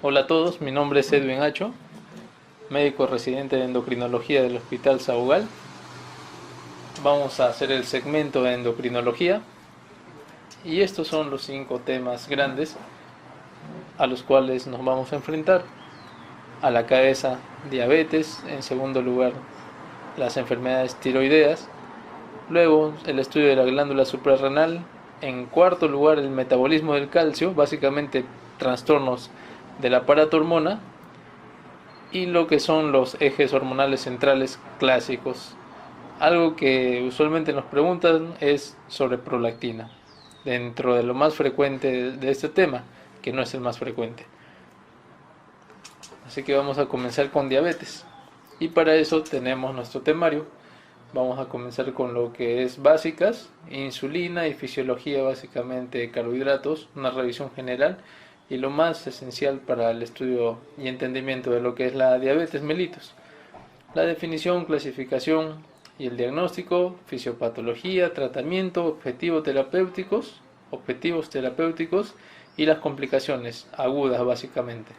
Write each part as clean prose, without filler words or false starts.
Hola a todos, mi nombre es Edwin Acho, médico residente de endocrinología del Hospital Sahugal. Vamos a hacer el segmento de endocrinología y estos son los 5 temas grandes a los cuales nos vamos a enfrentar. A la cabeza, diabetes; en segundo lugar, las enfermedades tiroideas; luego, el estudio de la glándula suprarrenal; en cuarto lugar, el metabolismo del calcio, básicamente trastornos del aparato hormona; y lo que son los ejes hormonales centrales clásicos. Algo que usualmente nos preguntan es sobre prolactina, dentro de lo más frecuente de este tema, que no es el más frecuente. Así que vamos a comenzar con diabetes. Y para eso tenemos nuestro temario. Vamos a comenzar con lo que es básicas, insulina y fisiología básicamente de carbohidratos, una revisión general y lo más esencial para el estudio y entendimiento de lo que es la diabetes mellitus. La definición, clasificación y el diagnóstico, fisiopatología, tratamiento, objetivos terapéuticos y las complicaciones agudas básicamente.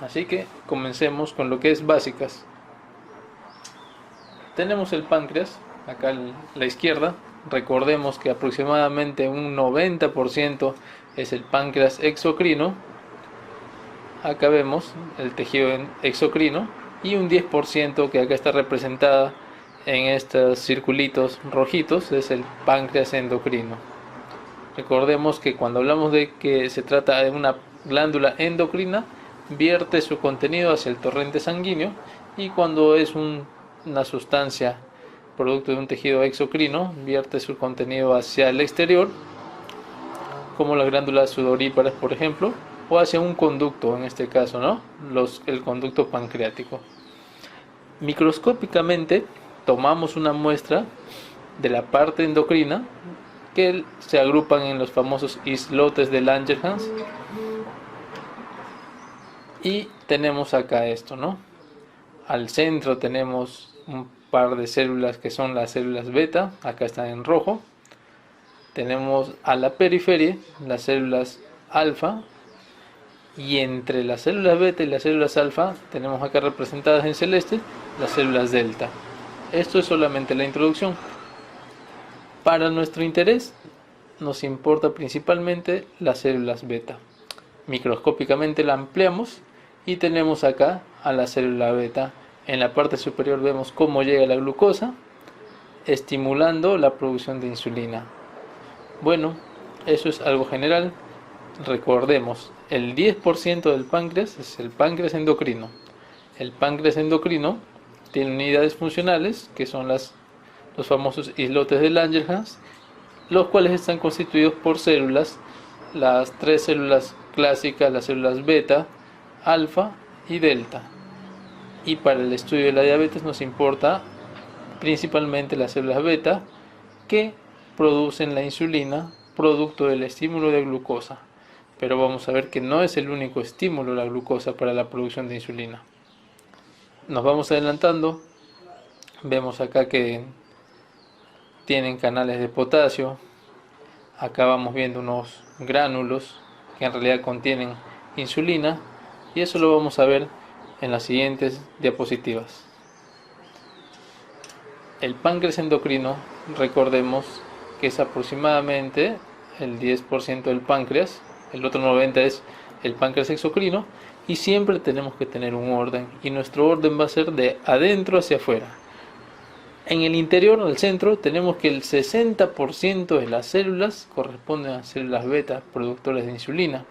Así que comencemos con lo que es básicas. Tenemos el páncreas, acá a la izquierda. Recordemos que aproximadamente un 90% es el páncreas exocrino. Acá vemos el tejido exocrino y un 10% que acá está representada en estos circulitos rojitos es el páncreas endocrino. Recordemos que cuando hablamos de que se trata de una glándula endocrina, vierte su contenido hacia el torrente sanguíneo, y cuando es una sustancia producto de un tejido exocrino, vierte su contenido hacia el exterior, como las glándulas sudoríparas, por ejemplo, o hacia un conducto, en este caso, ¿no? El conducto pancreático. Microscópicamente tomamos una muestra de la parte endocrina que se agrupan en los famosos islotes de Langerhans, y tenemos acá esto, ¿no? Al centro tenemos un par de células que son las células beta, acá están en rojo. Tenemos a la periferia las células alfa, y entre las células beta y las células alfa tenemos acá representadas en celeste las células delta. Esto es solamente la introducción. Para nuestro interés nos importa principalmente las células beta. Microscópicamente la ampliamos y tenemos acá a la célula beta. En la parte superior vemos cómo llega la glucosa, estimulando la producción de insulina. Bueno, eso es algo general. Recordemos, el 10% del páncreas es el páncreas endocrino. El páncreas endocrino tiene unidades funcionales, que son los famosos islotes de Langerhans, los cuales están constituidos por células, las 3 células clásicas, las células beta, alfa y delta. Y para el estudio de la diabetes nos importa principalmente las células beta, que producen la insulina producto del estímulo de glucosa. Pero vamos a ver que no es el único estímulo la glucosa para la producción de insulina. Nos vamos adelantando. Vemos acá que tienen canales de potasio. Acá vamos viendo unos gránulos que en realidad contienen insulina, y eso lo vamos a ver en las siguientes diapositivas. El páncreas endocrino, recordemos que es aproximadamente el 10% del páncreas, el otro 90% es el páncreas exocrino, y siempre tenemos que tener un orden, y nuestro orden va a ser de adentro hacia afuera. En el interior, al centro, tenemos que el 60% de las células corresponden a células beta, productores de insulina.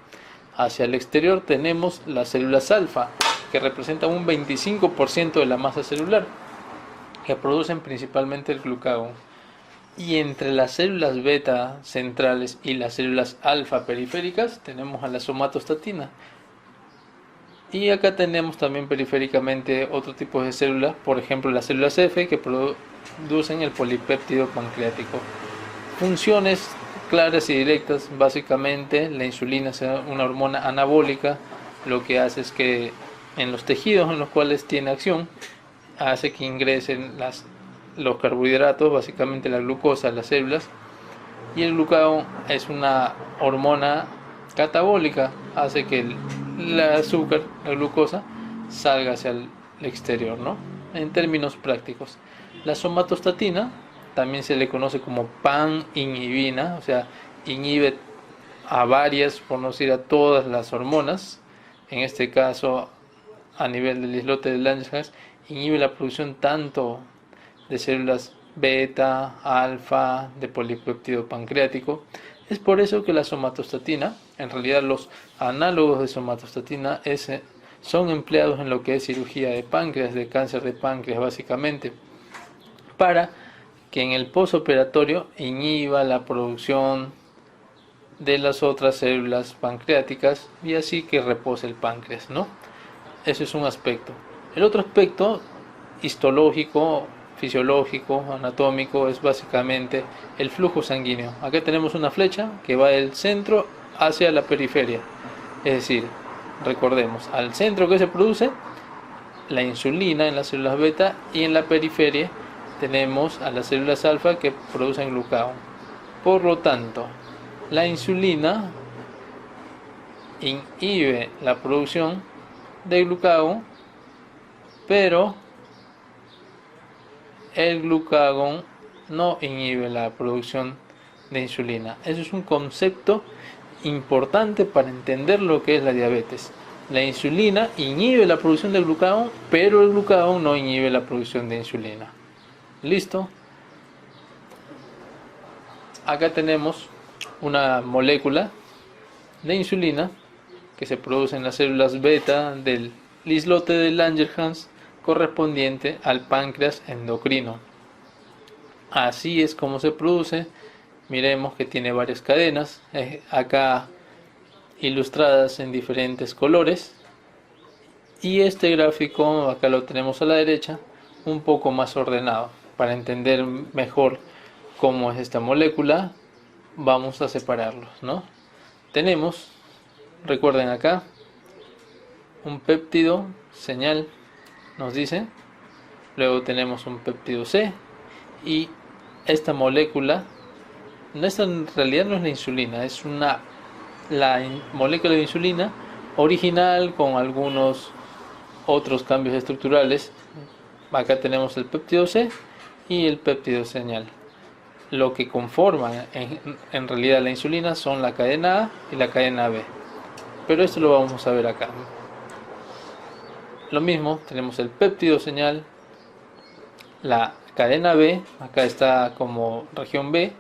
Hacia el exterior tenemos las células alfa, que representan un 25% de la masa celular, que producen principalmente el glucagón. Y entre las células beta centrales y las células alfa periféricas tenemos a la somatostatina. Y acá tenemos también periféricamente otro tipo de células, por ejemplo las células F, que producen el polipéptido pancreático. Funciones claras y directas: básicamente la insulina es una hormona anabólica. Lo que hace es que en los tejidos en los cuales tiene acción, hace que ingresen los carbohidratos, básicamente la glucosa, a las células. Y el glucagón es una hormona catabólica hace que el azúcar, la glucosa, salga hacia el exterior, ¿no? En términos prácticos. La somatostatina también se le conoce como pan-inhibina, o sea, inhibe a varias, por no decir a todas las hormonas. En este caso, a nivel del islote de Langerhans, inhibe la producción tanto de células beta, alfa, de polipéptido pancreático. Es por eso que la somatostatina, en realidad los análogos de somatostatina son empleados en lo que es cirugía de páncreas, de cáncer de páncreas básicamente, para que en el postoperatorio inhiba la producción de las otras células pancreáticas y así que repose el páncreas, ¿no? Ese es un aspecto. El otro aspecto histológico, fisiológico, anatómico, es básicamente el flujo sanguíneo. Acá tenemos una flecha que va del centro hacia la periferia. Es decir, recordemos, al centro que se produce la insulina en las células beta y en la periferia tenemos a las células alfa que producen glucagón. Por lo tanto, la insulina inhibe la producción de glucagón, pero el glucagón no inhibe la producción de insulina. Eso es un concepto importante para entender lo que es la diabetes. La insulina inhibe la producción de glucagón, pero el glucagón no inhibe la producción de insulina. ¿Listo? Acá tenemos una molécula de insulina que se produce en las células beta del islote de Langerhans correspondiente al páncreas endocrino. Así es como se produce. Miremos que tiene varias cadenas, acá ilustradas en diferentes colores, y este gráfico acá lo tenemos a la derecha, un poco más ordenado. Para entender mejor cómo es esta molécula, vamos a separarlos, ¿no? Tenemos, recuerden acá, un péptido señal, nos dice. Luego tenemos un péptido C, y esta molécula en realidad no es la insulina, es la molécula de insulina original con algunos otros cambios estructurales. Acá tenemos el péptido C y el péptido señal. Lo que conforman en realidad la insulina son la cadena A y la cadena B, pero esto lo vamos a ver acá. Lo mismo, tenemos el péptido señal, la cadena B, acá está como región B,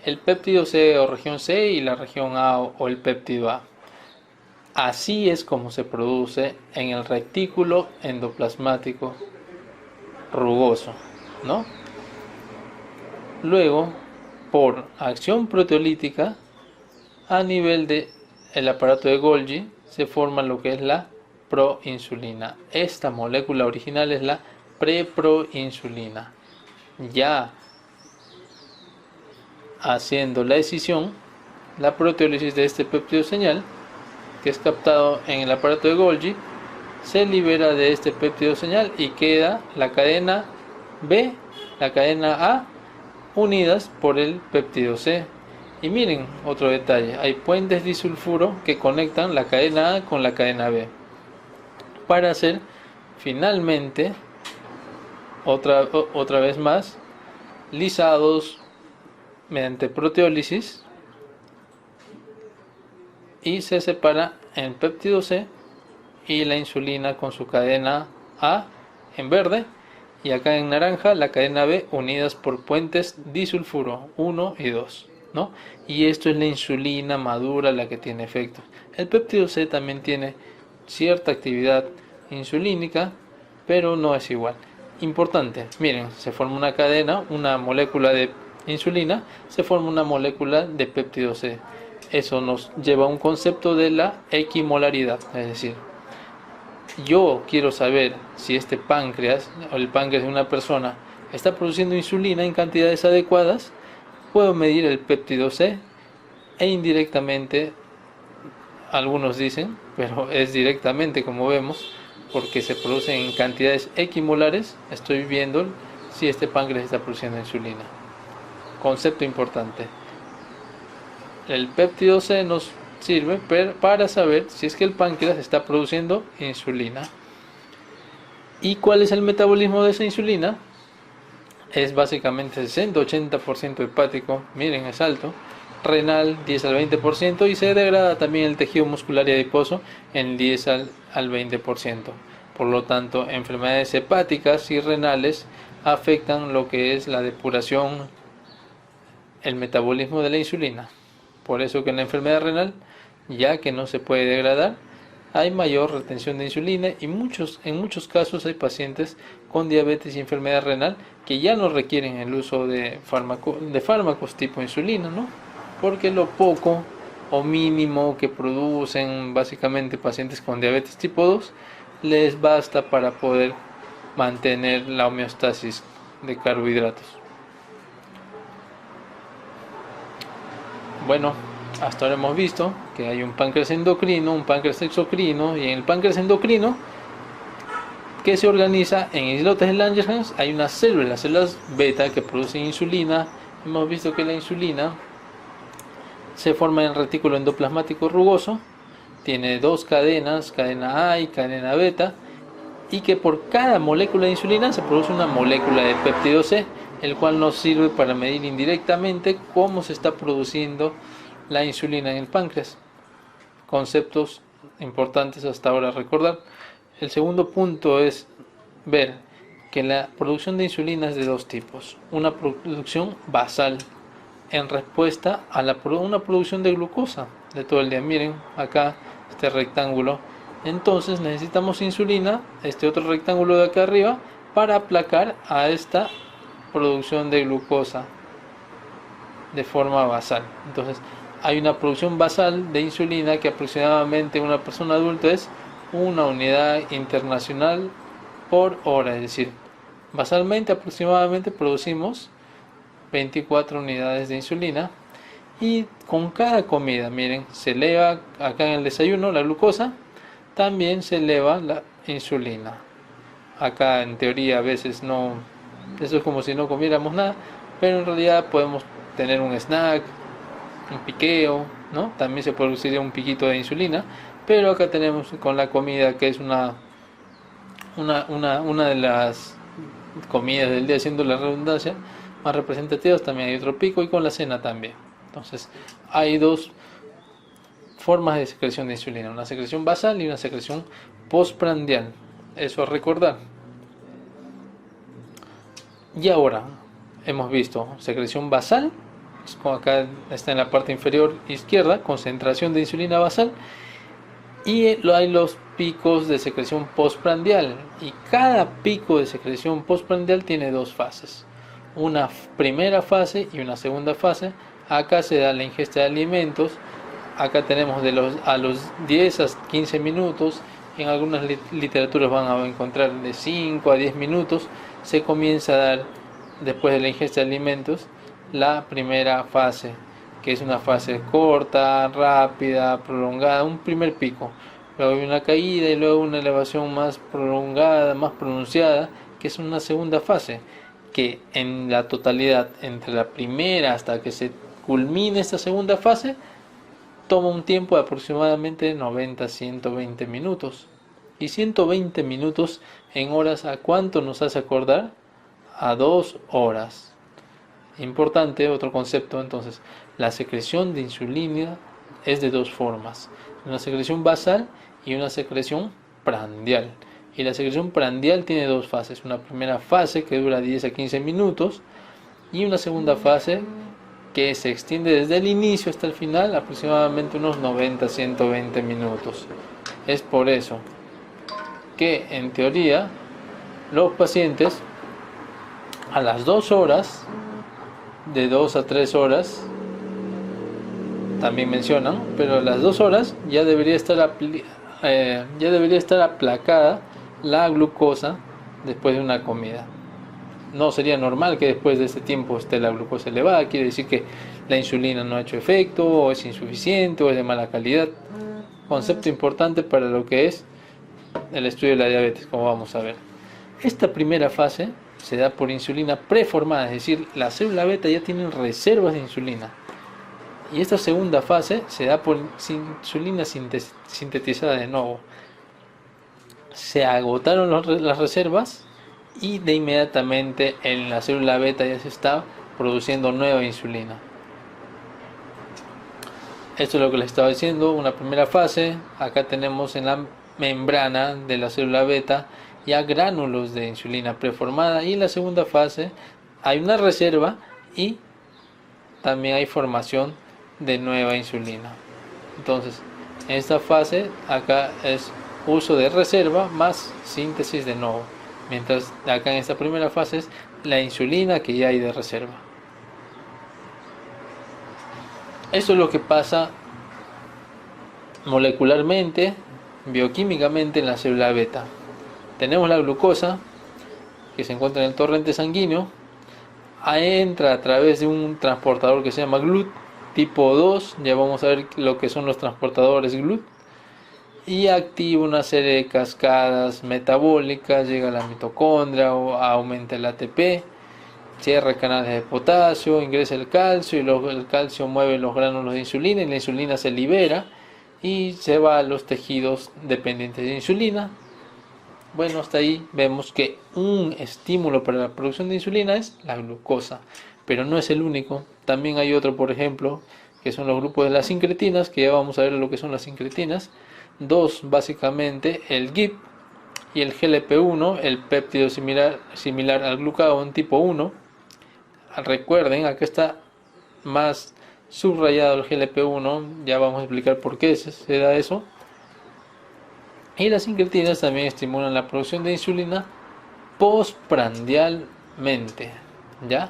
el péptido C o región C y la región A o el péptido A. Así es como se produce en el retículo endoplasmático rugoso, ¿no? Luego, por acción proteolítica, a nivel del aparato de Golgi, se forma lo que es la proinsulina. Esta molécula original es la preproinsulina. Ya haciendo la escisión, la proteólisis de este péptido señal, que es captado en el aparato de Golgi, se libera de este péptido señal y queda la cadena B, la cadena A, unidas por el péptido C. Y miren otro detalle, hay puentes disulfuro que conectan la cadena A con la cadena B para hacer finalmente otra vez más lisados mediante proteólisis, y se separa el péptido C y la insulina con su cadena A en verde, y acá en naranja la cadena B, unidas por puentes disulfuro 1 y 2, ¿no? Y esto es la insulina madura la que tiene efecto. El péptido C también tiene cierta actividad insulínica, pero no es igual. Importante, miren, se forma una cadena, una molécula de insulina, se forma una molécula de péptido C. Eso nos lleva a un concepto de la equimolaridad, es decir, yo quiero saber si este páncreas o el páncreas de una persona está produciendo insulina en cantidades adecuadas. Puedo medir el péptido C e indirectamente, algunos dicen, pero es directamente como vemos, porque se producen en cantidades equimolares, estoy viendo si este páncreas está produciendo insulina. Concepto importante. El péptido C nos sirve para saber si es que el páncreas está produciendo insulina. ¿Y cuál es el metabolismo de esa insulina? Es básicamente 60-80% hepático, miren, es alto, renal 10 al 20%, y se degrada también el tejido muscular y adiposo en 10 al 20%. Por lo tanto, enfermedades hepáticas y renales afectan lo que es la depuración, el metabolismo de la insulina. Por eso que en la enfermedad renal, ya que no se puede degradar, hay mayor retención de insulina, y en muchos casos hay pacientes con diabetes y enfermedad renal que ya no requieren el uso de fármacos tipo insulina, ¿no? Porque lo poco o mínimo que producen básicamente pacientes con diabetes tipo 2 les basta para poder mantener la homeostasis de carbohidratos. Bueno, hasta ahora hemos visto que hay un páncreas endocrino, un páncreas exocrino, y en el páncreas endocrino, que se organiza en islotes de Langerhans, hay unas células, las células beta, que producen insulina. Hemos visto que la insulina se forma en el retículo endoplasmático rugoso, tiene dos cadenas, cadena A y cadena beta, y que por cada molécula de insulina se produce una molécula de péptido C, el cual nos sirve para medir indirectamente cómo se está produciendo la insulina en el páncreas. Conceptos importantes hasta ahora a recordar. El segundo punto es ver que la producción de insulina es de dos tipos: una producción basal en respuesta a una producción de glucosa de todo el día. Miren acá este rectángulo. Entonces necesitamos insulina, este otro rectángulo de acá arriba, para aplacar a esta producción de glucosa de forma basal. Entonces hay una producción basal de insulina que aproximadamente en una persona adulta es una unidad internacional por hora, es decir, basalmente aproximadamente producimos 24 unidades de insulina. Y con cada comida, miren, se eleva acá en el desayuno la glucosa, también se eleva la insulina. Acá en teoría a veces no, eso es como si no comiéramos nada, pero en realidad podemos tener un snack, un piqueo, ¿no? También se produciría un piquito de insulina, pero acá tenemos con la comida, que es una de las comidas del día, siendo la redundancia más representativas, también hay otro pico, y con la cena también. Entonces hay dos formas de secreción de insulina: una secreción basal y una secreción postprandial. Eso a recordar. Y ahora hemos visto secreción basal, como acá está en la parte inferior izquierda, concentración de insulina basal, y hay los picos de secreción postprandial, y cada pico de secreción postprandial tiene dos fases: una primera fase y una segunda fase. Acá se da la ingesta de alimentos, acá tenemos a los 10 a 15 minutos, en algunas literaturas van a encontrar de 5 a 10 minutos, se comienza a dar, después de la ingesta de alimentos, la primera fase, que es una fase corta, rápida, prolongada, un primer pico. Luego hay una caída y luego una elevación más prolongada, más pronunciada, que es una segunda fase, que en la totalidad, entre la primera hasta que se culmine esta segunda fase, toma un tiempo de aproximadamente 90-120 minutos. Y 120 minutos en horas, ¿a cuánto nos hace acordar? A 2 horas. Importante, otro concepto entonces: la secreción de insulina es de dos formas: una secreción basal y una secreción prandial. Y la secreción prandial tiene dos fases: una primera fase que dura 10 a 15 minutos, y una segunda fase que se extiende desde el inicio hasta el final, aproximadamente unos 90-120 minutos. Es por eso que en teoría los pacientes a las 2 horas, de 2 a 3 horas también mencionan, pero a las 2 horas ya debería estar aplacada la glucosa después de una comida. No sería normal que después de este tiempo esté la glucosa elevada. Quiere decir que la insulina no ha hecho efecto, o es insuficiente, o es de mala calidad. Concepto importante para lo que es el estudio de la diabetes, como vamos a ver. Esta primera fase se da por insulina preformada, es decir, la célula beta ya tiene reservas de insulina. Y esta segunda fase se da por insulina sintetizada de nuevo. Se agotaron las reservas y de inmediatamente en la célula beta ya se está produciendo nueva insulina. Esto es lo que les estaba diciendo, una primera fase. Acá tenemos en la membrana de la célula beta ya gránulos de insulina preformada, y en la segunda fase hay una reserva y también hay formación de nueva insulina. Entonces, en esta fase acá es uso de reserva más síntesis de nuevo, mientras acá en esta primera fase es la insulina que ya hay de reserva. Esto es lo que pasa molecularmente, bioquímicamente en la célula beta. Tenemos la glucosa que se encuentra en el torrente sanguíneo, entra a través de un transportador que se llama GLUT tipo 2, ya vamos a ver lo que son los transportadores GLUT, y activa una serie de cascadas metabólicas, llega a la mitocondria, o aumenta el ATP, cierra canales de potasio, ingresa el calcio, y el calcio mueve los gránulos de insulina, y la insulina se libera y se va a los tejidos dependientes de insulina. Bueno, hasta ahí vemos que un estímulo para la producción de insulina es la glucosa, pero no es el único. También hay otro, por ejemplo, que son los grupos de las sincretinas, que ya vamos a ver lo que son las sincretinas. Dos, básicamente, el GIP y el GLP-1, el péptido similar al glucagón tipo 1. Recuerden, acá está más subrayado el GLP-1, ya vamos a explicar por qué se da eso. Y las sincretinas también estimulan la producción de insulina postprandialmente, ¿ya?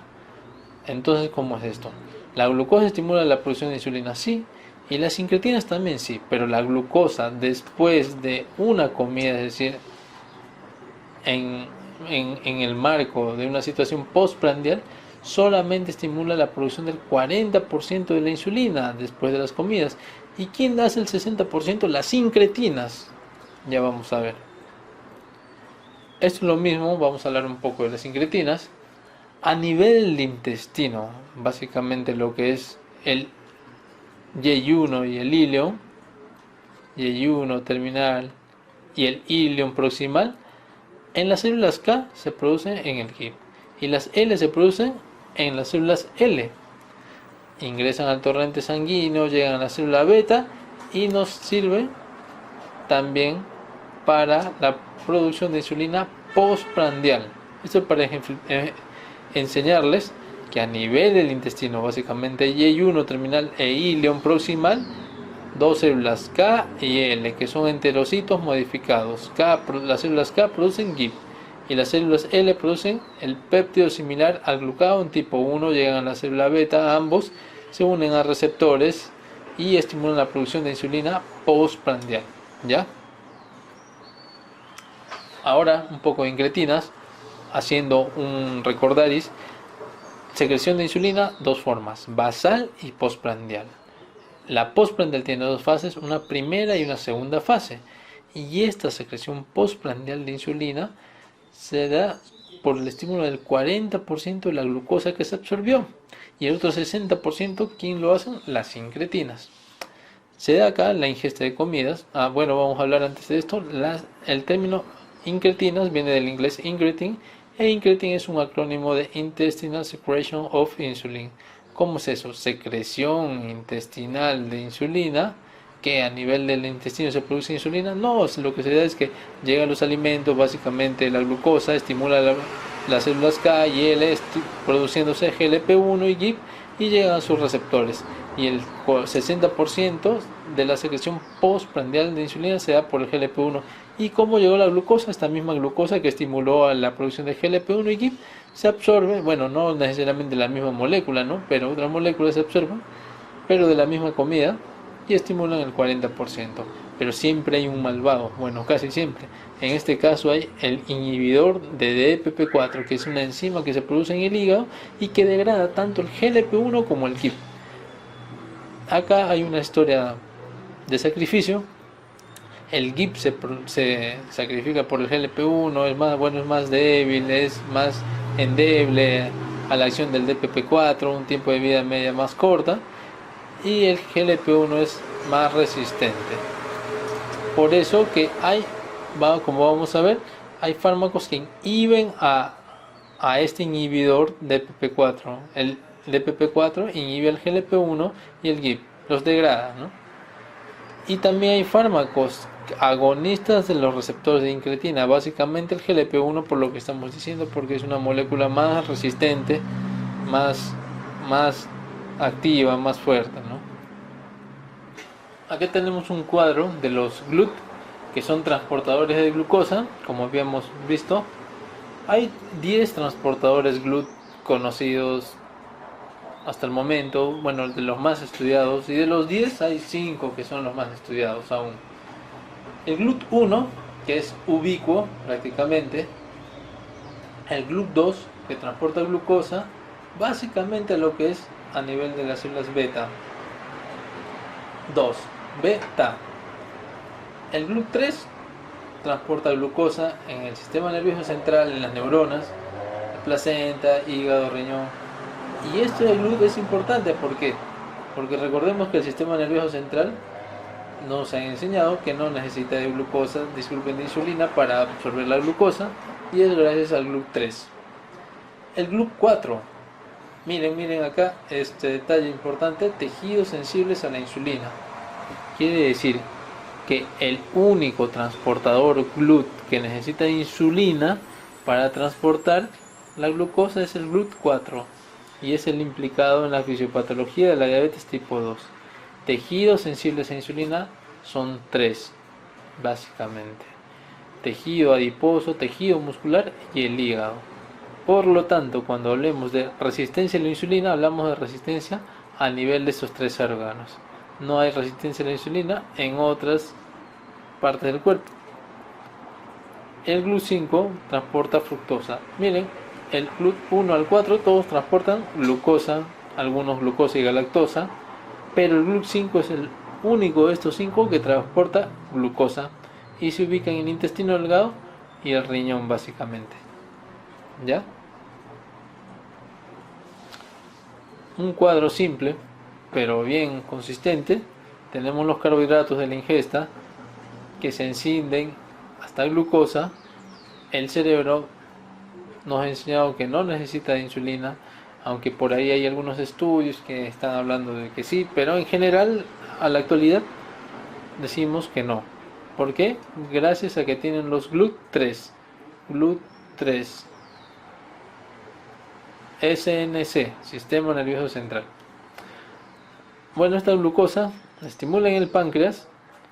Entonces, ¿cómo es esto? La glucosa estimula la producción de insulina, sí, y las sincretinas también sí, pero la glucosa después de una comida, es decir, en el marco de una situación postprandial, solamente estimula la producción del 40% de la insulina después de las comidas. ¿Y quién hace el 60%? Las sincretinas. Ya vamos a ver. Esto es lo mismo, vamos a hablar un poco de las sincretinas. A nivel del intestino, básicamente lo que es el Y1 y el íleon, Y1 terminal y el íleon proximal, en las células K se producen en el GIP y las L se producen en las células L. Ingresan al torrente sanguíneo, llegan a la célula beta y nos sirve también para la producción de insulina postprandial. Esto es para enseñarles que a nivel del intestino, básicamente Y1 terminal e íleon proximal, dos células K y L, que son enterocitos modificados. Las células K producen GIP y las células L producen el péptido similar al glucagón tipo 1, llegan a la célula beta, ambos se unen a receptores y estimulan la producción de insulina postprandial, ¿ya? Ahora un poco de incretinas, haciendo un recordaris. Secreción de insulina, dos formas, basal y postprandial. La postprandial tiene dos fases, una primera y una segunda fase, y esta secreción postprandial de insulina se da por el estímulo del 40% de la glucosa que se absorbió, y el otro 60%, ¿quién lo hacen? Las sincretinas. Se da acá la ingesta de comidas. Bueno, vamos a hablar antes de esto. El término incretinas viene del inglés incretin, e incretin es un acrónimo de Intestinal Secretion of Insulin. ¿Cómo es eso? Secreción intestinal de insulina, que a nivel del intestino se produce insulina. No, lo que se da es que llegan los alimentos, básicamente la glucosa estimula las células K y L produciéndose GLP-1 y GIP, y llegan a sus receptores, y el 60% de la secreción postprandial de insulina se da por el GLP-1. ¿Y cómo llegó la glucosa? Esta misma glucosa que estimuló a la producción de GLP-1 y GIP se absorbe, bueno, no necesariamente la misma molécula, ¿no? Pero otras moléculas se absorben, pero de la misma comida, y estimulan el 40%. Pero siempre hay un malvado, bueno, casi siempre. En este caso hay el inhibidor de DPP4, que es una enzima que se produce en el hígado y que degrada tanto el GLP-1 como el GIP. Acá hay una historia de sacrificio. El GIP se sacrifica por el GLP-1, es más bueno, es más débil, es más endeble a la acción del DPP4, un tiempo de vida media más corta, y el GLP-1 es más resistente. Por eso que como vamos a ver, hay fármacos que inhiben a este inhibidor de DPP4. El DPP4 inhibe el GLP-1 y el GIP, los degrada, ¿no? Y también hay fármacos agonistas de los receptores de incretina, básicamente el GLP-1, por lo que estamos diciendo, porque es una molécula más resistente, más activa, más fuerte, ¿no? Aquí tenemos un cuadro de los GLUT, que son transportadores de glucosa, como habíamos visto. Hay 10 transportadores GLUT conocidos hasta el momento, bueno, de los más estudiados, y de los 10 hay 5 que son los más estudiados aún. El GLUT1, que es ubicuo prácticamente, el GLUT2, que transporta glucosa, básicamente lo que es a nivel de las células beta 2, beta. El GLUT3 transporta glucosa en el sistema nervioso central, en las neuronas, la placenta, hígado, riñón. Y este GLUT es importante, ¿por qué? Porque recordemos que el sistema nervioso central nos han enseñado que no necesita de glucosa, de insulina para absorber la glucosa, y es gracias al GLUT3. El GLUT4, miren acá este detalle importante: tejidos sensibles a la insulina. Quiere decir que el único transportador GLUT que necesita insulina para transportar la glucosa es el GLUT4, y es el implicado en la fisiopatología de la diabetes tipo 2. Tejidos sensibles a insulina son 3, básicamente: tejido adiposo, tejido muscular y el hígado. Por lo tanto, cuando hablemos de resistencia a la insulina, hablamos de resistencia a nivel de estos 3 órganos. No hay resistencia a la insulina en otras partes del cuerpo. El GLUT5 transporta fructosa. Miren, el GLUT1 al 4 todos transportan glucosa, algunos glucosa y galactosa, pero el GLUT5 es el único de estos 5 que transporta glucosa, y se ubica en el intestino delgado y el riñón, básicamente. ¿Ya? Un cuadro simple, pero bien consistente. Tenemos los carbohidratos de la ingesta que se encienden hasta glucosa. El cerebro nos ha enseñado que no necesita de insulina, aunque por ahí hay algunos estudios que están hablando de que sí, pero en general a la actualidad decimos que no. ¿Por qué? Gracias a que tienen los GLUT3, SNC, Sistema Nervioso Central. Bueno, esta glucosa estimula en el páncreas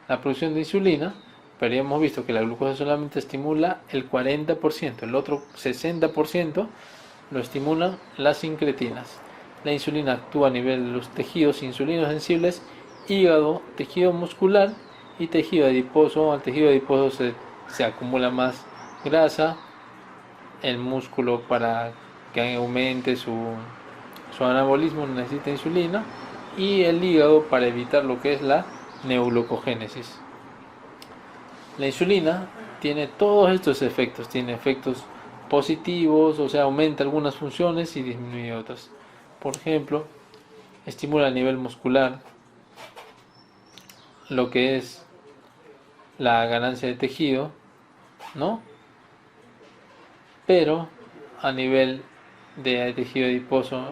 la producción de insulina, pero ya hemos visto que la glucosa solamente estimula el 40%, el otro 60% lo estimulan las incretinas. La insulina actúa a nivel de los tejidos insulinos sensibles, hígado, tejido muscular y tejido adiposo. Al tejido adiposo se acumula más grasa, el músculo, para que aumente su anabolismo, necesita insulina, y el hígado para evitar lo que es la neuglucogénesis. La insulina tiene todos estos efectos, tiene efectos positivos, o sea, aumenta algunas funciones y disminuye otras. Por ejemplo, estimula a nivel muscular lo que es la ganancia de tejido, ¿no? Pero a nivel de tejido adiposo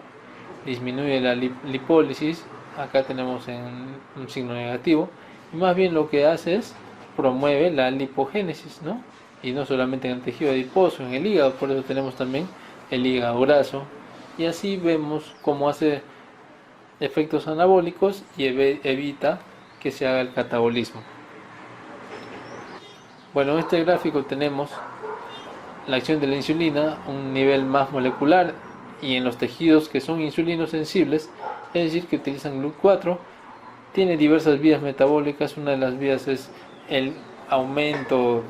disminuye la lipólisis. Acá tenemos en un signo negativo, y más bien lo que hace es promueve la lipogénesis, ¿no? Y no solamente en el tejido adiposo, en el hígado. Por eso tenemos también el hígado graso, y así vemos cómo hace efectos anabólicos y evita que se haga el catabolismo. Bueno, en este gráfico tenemos la acción de la insulina a un nivel más molecular y en los tejidos que son insulinosensibles, es decir, que utilizan GLUT4. Tiene diversas vías metabólicas. Una de las vías es el aumento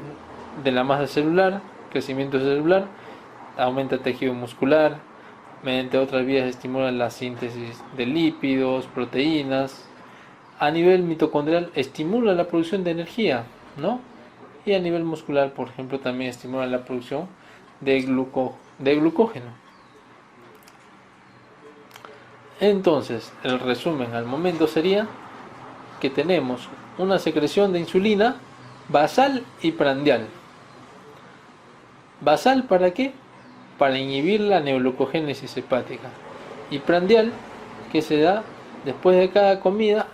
de la masa celular, crecimiento celular, aumenta el tejido muscular. Mediante otras vías estimula la síntesis de lípidos, proteínas. A nivel mitocondrial estimula la producción de energía, ¿no? Y a nivel muscular, por ejemplo, también estimula la producción de glucógeno. Entonces, el resumen al momento sería que tenemos una secreción de insulina basal y prandial. ¿Basal para qué? Para inhibir la neoglucogénesis hepática. Y prandial, que se da después de cada comida.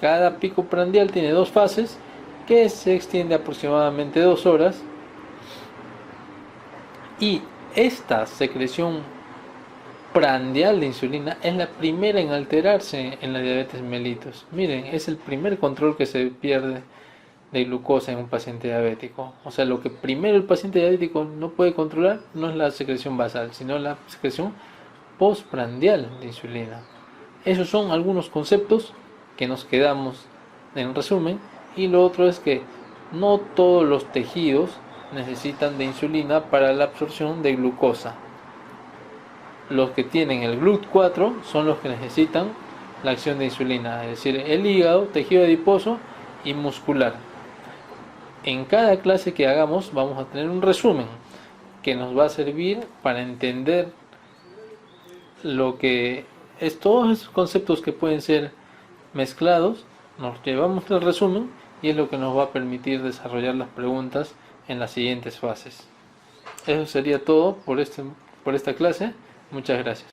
Cada pico prandial tiene 2 fases, que se extiende aproximadamente 2 horas. Y esta secreción prandial de insulina es la primera en alterarse en la diabetes mellitus. Miren, es el primer control que se pierde de glucosa en un paciente diabético. O sea, lo que primero el paciente diabético no puede controlar no es la secreción basal, sino la secreción postprandial de insulina. Esos son algunos conceptos que nos quedamos en resumen. Y lo otro es que no todos los tejidos necesitan de insulina para la absorción de glucosa. Los que tienen el GLUT4 son los que necesitan la acción de insulina, es decir, el hígado, tejido adiposo y muscular. En cada clase que hagamos vamos a tener un resumen que nos va a servir para entender lo que es todos esos conceptos que pueden ser mezclados. Nos llevamos el resumen y es lo que nos va a permitir desarrollar las preguntas en las siguientes fases. Eso sería todo por esta clase. Muchas gracias.